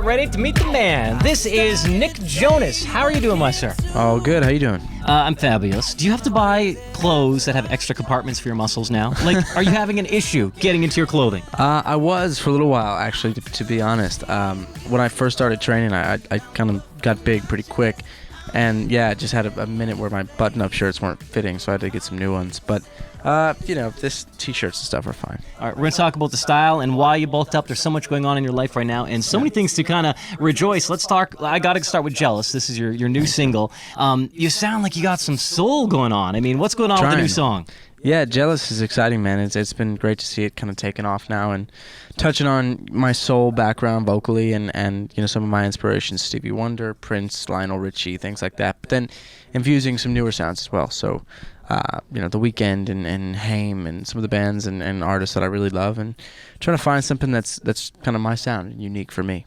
ready to meet the man. This is Nick Jonas. How are you doing, my sir? Oh, good. How you doing? I'm fabulous. Do you have to buy clothes that have extra compartments for your muscles now? Like, are you having an issue getting into your clothing? I was for a little while, actually, to be honest. When I first started training, I kind of got big pretty quick. And, yeah, I just had a minute where my button-up shirts weren't fitting, so I had to get some new ones. But, this T-shirts and stuff are fine. All right, we're going to talk about the style and why you bulked up. There's so much going on in your life right now and so many things to kind of rejoice. Let's talk. I got to start with Jealous. This is your new single. You sound like you got some soul going on. I mean, what's going on with the new song? Yeah, Jealous is exciting, man. It's been great to see it kind of taking off now and touching on my soul background vocally and some of my inspirations, Stevie Wonder, Prince, Lionel Richie, things like that. But then infusing some newer sounds as well. So, The Weeknd and Haim and some of the bands and artists that I really love, and trying to find something that's kind of my sound and unique for me.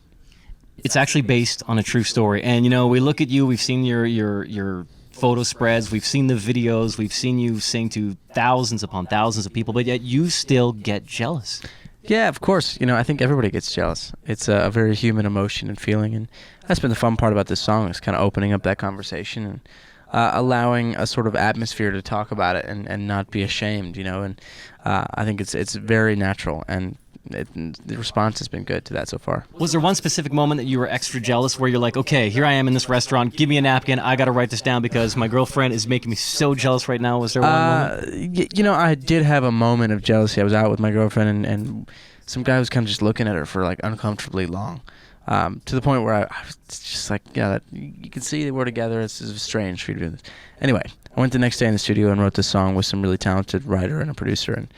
It's actually based on a true story. And, we look at you, we've seen your photo spreads, we've seen the videos, we've seen you sing to thousands upon thousands of people, but yet you still get jealous. Yeah, of course. I think everybody gets jealous. It's a very human emotion and feeling, and that's been the fun part about this song, is kind of opening up that conversation and allowing a sort of atmosphere to talk about it and not be ashamed, and I think it's very natural, and the response has been good to that so far. Was there one specific moment that you were extra jealous where you're like, okay, here I am in this restaurant, give me a napkin, I got to write this down because my girlfriend is making me so jealous right now? Was there one moment? I did have a moment of jealousy. I was out with my girlfriend and some guy was kind of just looking at her for like uncomfortably long, to the point where I was just like, yeah, you can see that we're together. It's strange for you to do this. Anyway, I went the next day in the studio and wrote this song with some really talented writer and a producer, and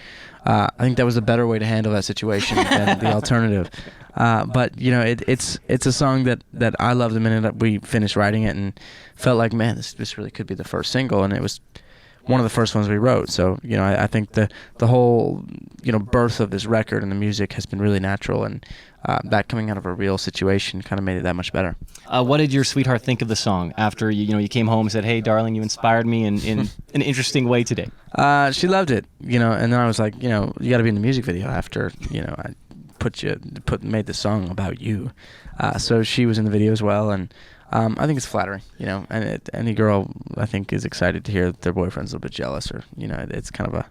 I think that was a better way to handle that situation than the alternative. But it's a song that I loved the minute that we finished writing it, and felt like, man, this really could be the first single, and it was one of the first ones we wrote. So I think the whole birth of this record and the music has been really natural, and that coming out of a real situation kind of made it that much better. What did your sweetheart think of the song after you came home and said, hey, darling, you inspired me in an interesting way today? She loved it, and then I was like, you got to be in the music video after, I made the song about you. So she was in the video as well, and I think it's flattering, and any girl, I think, is excited to hear their boyfriend's a little bit jealous, or, it's kind of a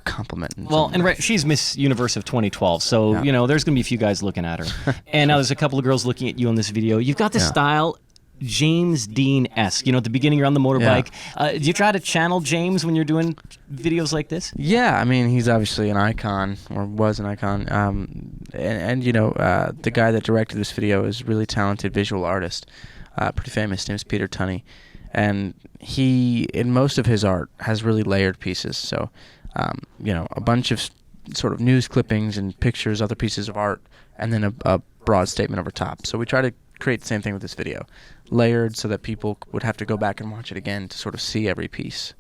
compliment. Well, and she's Miss Universe of 2012, so, there's going to be a few guys looking at her. And now there's a couple of girls looking at you on this video. You've got this style, James Dean-esque. At the beginning you're on the motorbike. Do you try to channel James when you're doing videos like this? Yeah, I mean, he's obviously an icon, or was an icon. The guy that directed this video is a really talented visual artist, pretty famous. His name is Peter Tunney. And he, in most of his art, has really layered pieces. So, a bunch of sort of news clippings and pictures, other pieces of art, and then a broad statement over top. So we try to create the same thing with this video, layered so that people would have to go back and watch it again to sort of see every piece.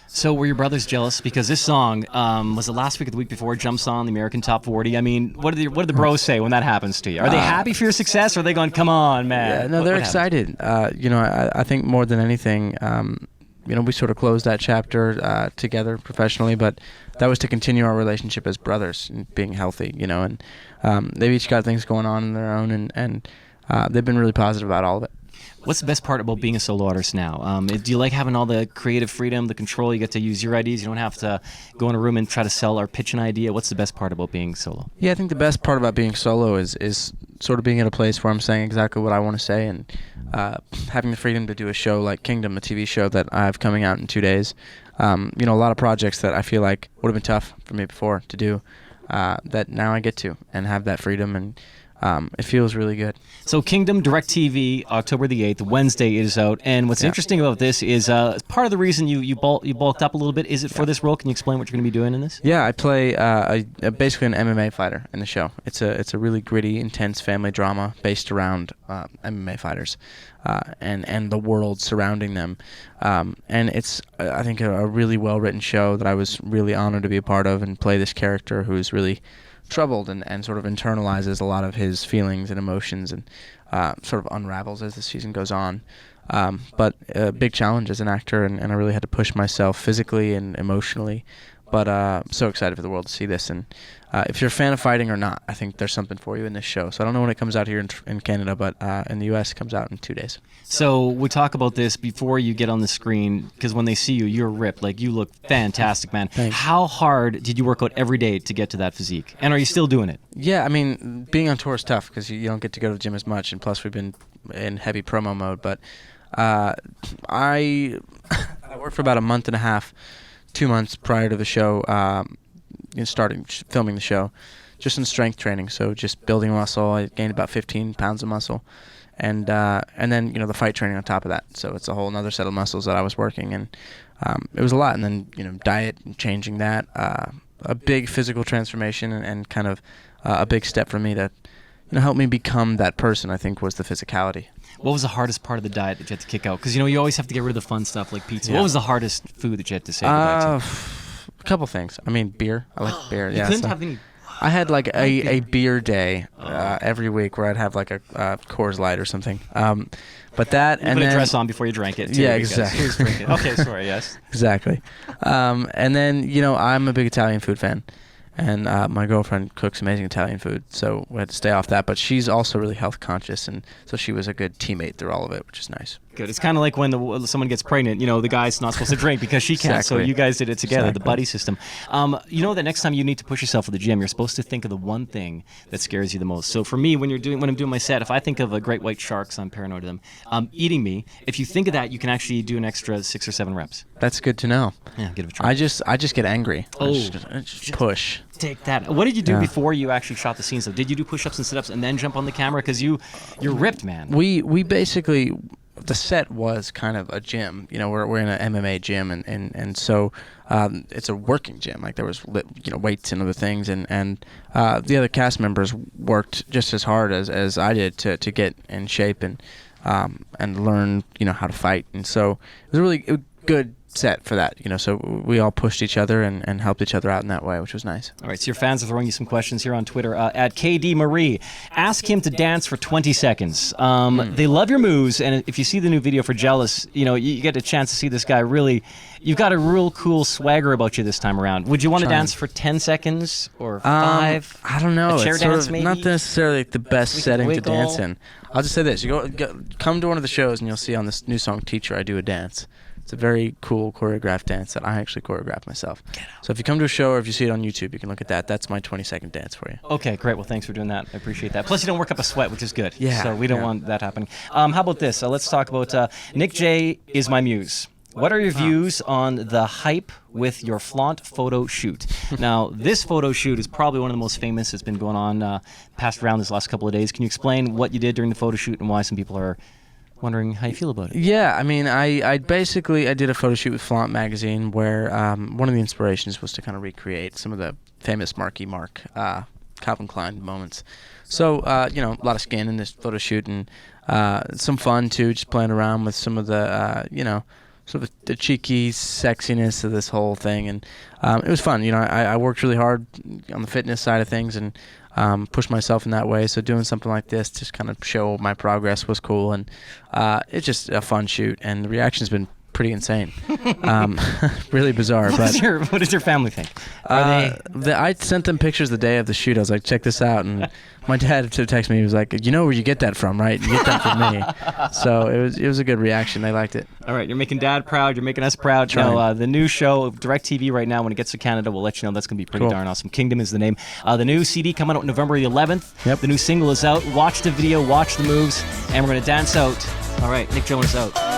So were your brothers jealous? Because this song, was it last week or the week before, jumps on the American Top 40? I mean, what do the bros say when that happens to you? Are they happy for your success, or are they going, come on, man? Yeah, no, they're excited. I think more than anything, we sort of closed that chapter together professionally, but that was to continue our relationship as brothers and being healthy, and they've each got things going on their own, and they've been really positive about all of it. What's the best part about being a solo artist now? Do you like having all the creative freedom, the control? You get to use your ideas. You don't have to go in a room and try to sell or pitch an idea. What's the best part about being solo? Yeah, I think the best part about being solo is sort of being in a place where I'm saying exactly what I want to say, and having the freedom to do a show like Kingdom, a TV show that I have coming out in 2 days. A lot of projects that I feel like would have been tough for me before to do, that now I get to and have that freedom, and it feels really good. So Kingdom, DirecTV, October the 8th, Wednesday it is out. And what's interesting about this is part of the reason you bulked up a little bit. Is it for this role? Can you explain what you're going to be doing in this? Yeah, I play basically an MMA fighter in the show. It's a really gritty, intense family drama based around MMA fighters and the world surrounding them. And it's, I think, a really well-written show that I was really honored to be a part of and play this character who's really troubled and sort of internalizes a lot of his feelings and emotions, and sort of unravels as the season goes on. But a big challenge as an actor, and I really had to push myself physically and emotionally, But I'm so excited for the world to see this. And if you're a fan of fighting or not, I think there's something for you in this show. So I don't know when it comes out here in Canada, but in the U.S. it comes out in 2 days. So we talk about this before you get on the screen, because when they see you, you're ripped. Like, you look fantastic, man. Thanks. How hard did you work out every day to get to that physique? And are you still doing it? Yeah, I mean, being on tour is tough because you don't get to go to the gym as much, and plus we've been in heavy promo mode. But I worked for about a month and a half, 2 months prior to the show, starting filming the show, just in strength training. So just building muscle. I gained about 15 pounds of muscle. And then the fight training on top of that. So it's a whole another set of muscles that I was working, and it was a lot. And then diet and changing that, a big physical transformation, and kind of a big step for me to help me become that person. I think was the physicality. What was the hardest part of the diet that you had to kick out? Because you always have to get rid of the fun stuff like pizza. Yeah. What was the hardest food that you had to say goodbye to? A couple things. I mean, beer. I like beer. You Yeah. couldn't So have any. I had like a beer day every week where I'd have like a Coors Light or something. But that You and put then a dress on before you drank it. Too, Yeah, because exactly. who's drinking? Okay, sorry. Yes. Exactly. And then, I'm a big Italian food fan. And my girlfriend cooks amazing Italian food, so we had to stay off that. But she's also really health conscious, and so she was a good teammate through all of it, which is nice. Good. It's kind of like when someone gets pregnant, the guy's not supposed to drink because she can't, so Exactly. you guys did it together, the Exactly. buddy system. That next time you need to push yourself for the gym, you're supposed to think of the one thing that scares you the most. So for me, when I'm doing my set, if I think of a great white shark, so I'm paranoid of them, eating me, if you think of that, you can actually do an extra 6 or 7 reps. That's good to know. Yeah, give it a try. I just get angry. Oh. I just push. Take that. What did you do Yeah. before you actually shot the scenes? So did you do push-ups and sit-ups and then jump on the camera? Because you're ripped, man. We basically, the set was kind of a gym. We're in an MMA gym, and so it's a working gym. Like there was weights and other things, and the other cast members worked just as hard as I did to get in shape and learn how to fight. And so it was a really good set for that. So we all pushed each other and helped each other out in that way, which was nice. All right, so your fans are throwing you some questions here on Twitter. At KD Marie, ask him to dance for 20 seconds. They love your moves, and if you see the new video for Jealous, you get a chance to see this guy really. You've got a real cool swagger about you this time around. Would you want to dance for 10 seconds or 5? I don't know. A chair it's dance, sort of maybe? not necessarily the best We can setting to wiggle. dance in. I'll just say this: you come to one of the shows, and you'll see on this new song "Teacher," I do a dance. It's a very cool choreographed dance that I actually choreographed myself. So if you come to a show or if you see it on YouTube, you can look at that. That's my 20-second dance for you. Okay, great. Well, thanks for doing that. I appreciate that. Plus, you don't work up a sweat, which is good. Yeah, So we don't want that happening. How about this? Let's talk about Nick J is my muse. What are your views on the hype with your flaunt photo shoot? Now, this photo shoot is probably one of the most famous that's been going on, passed around this last couple of days. Can you explain what you did during the photo shoot and why some people are wondering how you feel about it? Yeah, I mean, I did a photo shoot with Flaunt magazine where one of the inspirations was to kind of recreate some of the famous Marky Mark, Calvin Klein moments. So, a lot of skin in this photo shoot and some fun too, just playing around with some of the, sort of the cheeky sexiness of this whole thing. And it was fun. I worked really hard on the fitness side of things and pushed myself in that way. So doing something like this, just kind of show my progress was cool. And it's just a fun shoot. And the reaction's been pretty insane. Really bizarre. What does your family think? I sent them pictures the day of the shoot. I was like, check this out. And my dad texted me. He was like, you know where you get that from, right? You get that from me. So it was a good reaction. They liked it. All right, you're making Dad proud. You're making us proud. Trying. Now, the new show, DirecTV right now, when it gets to Canada, we'll let you know. That's going to be pretty Cool. darn awesome. Kingdom is the name. The new CD coming out November the 11th. Yep. The new single is out. Watch the video, watch the moves, and we're going to dance out. All right, Nick Jonas out.